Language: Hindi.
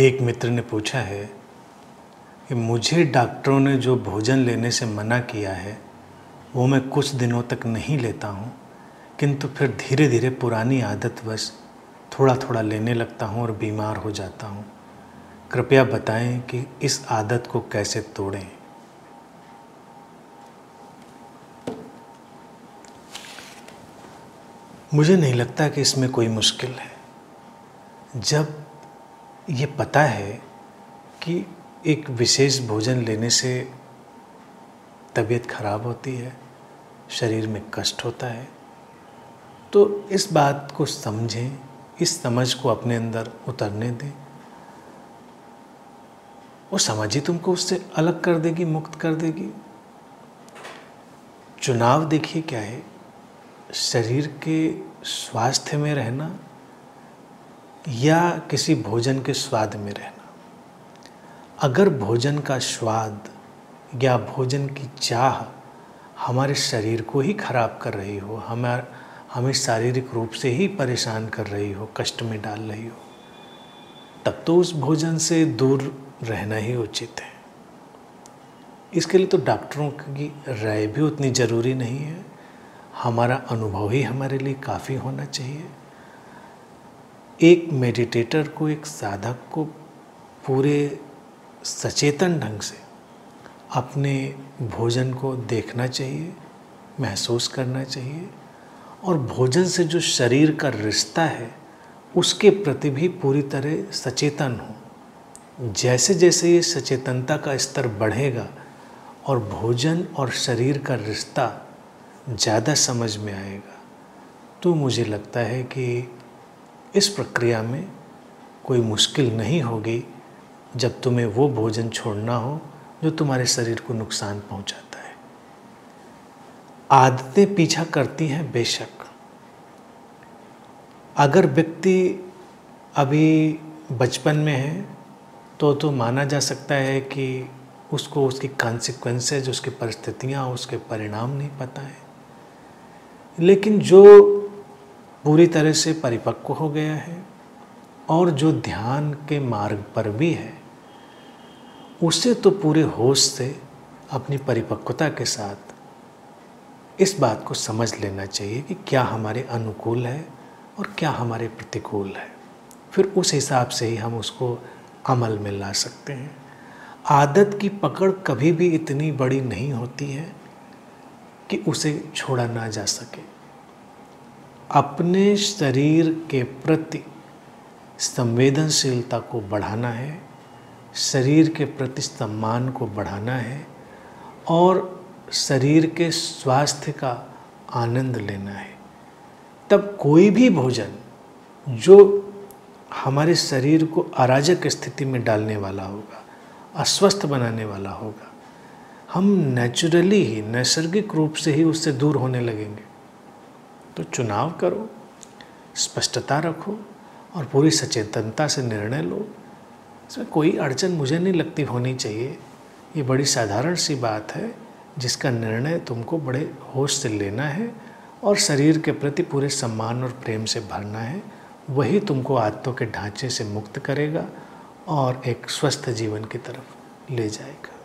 एक मित्र ने पूछा है कि मुझे डॉक्टरों ने जो भोजन लेने से मना किया है वो मैं कुछ दिनों तक नहीं लेता हूँ, किंतु फिर धीरे धीरे पुरानी आदतवश थोड़ा थोड़ा लेने लगता हूँ और बीमार हो जाता हूँ। कृपया बताएं कि इस आदत को कैसे तोड़ें। मुझे नहीं लगता कि इसमें कोई मुश्किल है। जब ये पता है कि एक विशेष भोजन लेने से तबीयत खराब होती है, शरीर में कष्ट होता है, तो इस बात को समझें, इस समझ को अपने अंदर उतरने दें। वो समझ ही तुमको उससे अलग कर देगी, मुक्त कर देगी। चुनाव देखिए क्या है, शरीर के स्वास्थ्य में रहना या किसी भोजन के स्वाद में रहना। अगर भोजन का स्वाद या भोजन की चाह हमारे शरीर को ही खराब कर रही हो, हमें शारीरिक रूप से ही परेशान कर रही हो, कष्ट में डाल रही हो, तब तो उस भोजन से दूर रहना ही उचित है। इसके लिए तो डॉक्टरों की राय भी उतनी ज़रूरी नहीं है, हमारा अनुभव ही हमारे लिए काफ़ी होना चाहिए। एक मेडिटेटर को, एक साधक को पूरे सचेतन ढंग से अपने भोजन को देखना चाहिए, महसूस करना चाहिए और भोजन से जो शरीर का रिश्ता है उसके प्रति भी पूरी तरह सचेतन हो। जैसे जैसे ये सचेतनता का स्तर बढ़ेगा और भोजन और शरीर का रिश्ता ज़्यादा समझ में आएगा, तो मुझे लगता है कि इस प्रक्रिया में कोई मुश्किल नहीं होगी जब तुम्हें वो भोजन छोड़ना हो जो तुम्हारे शरीर को नुकसान पहुंचाता है। आदतें पीछा करती हैं बेशक। अगर व्यक्ति अभी बचपन में है तो माना जा सकता है कि उसको उसकी कॉन्सिक्वेंसेज, उसकी परिस्थितियाँ, उसके परिणाम नहीं पता है। लेकिन जो पूरी तरह से परिपक्व हो गया है और जो ध्यान के मार्ग पर भी है, उसे तो पूरे होश से अपनी परिपक्वता के साथ इस बात को समझ लेना चाहिए कि क्या हमारे अनुकूल है और क्या हमारे प्रतिकूल है। फिर उस हिसाब से ही हम उसको अमल में ला सकते हैं। आदत की पकड़ कभी भी इतनी बड़ी नहीं होती है कि उसे छोड़ा ना जा सके। अपने शरीर के प्रति संवेदनशीलता को बढ़ाना है, शरीर के प्रति सम्मान को बढ़ाना है और शरीर के स्वास्थ्य का आनंद लेना है। तब कोई भी भोजन जो हमारे शरीर को अराजक स्थिति में डालने वाला होगा, अस्वस्थ बनाने वाला होगा, हम नेचुरली ही, नैसर्गिक रूप से ही उससे दूर होने लगेंगे। तो चुनाव करो, स्पष्टता रखो और पूरी सचेतनता से निर्णय लो। इसमें कोई अड़चन मुझे नहीं लगती होनी चाहिए। ये बड़ी साधारण सी बात है जिसका निर्णय तुमको बड़े होश से लेना है और शरीर के प्रति पूरे सम्मान और प्रेम से भरना है। वही तुमको आदतों के ढांचे से मुक्त करेगा और एक स्वस्थ जीवन की तरफ ले जाएगा।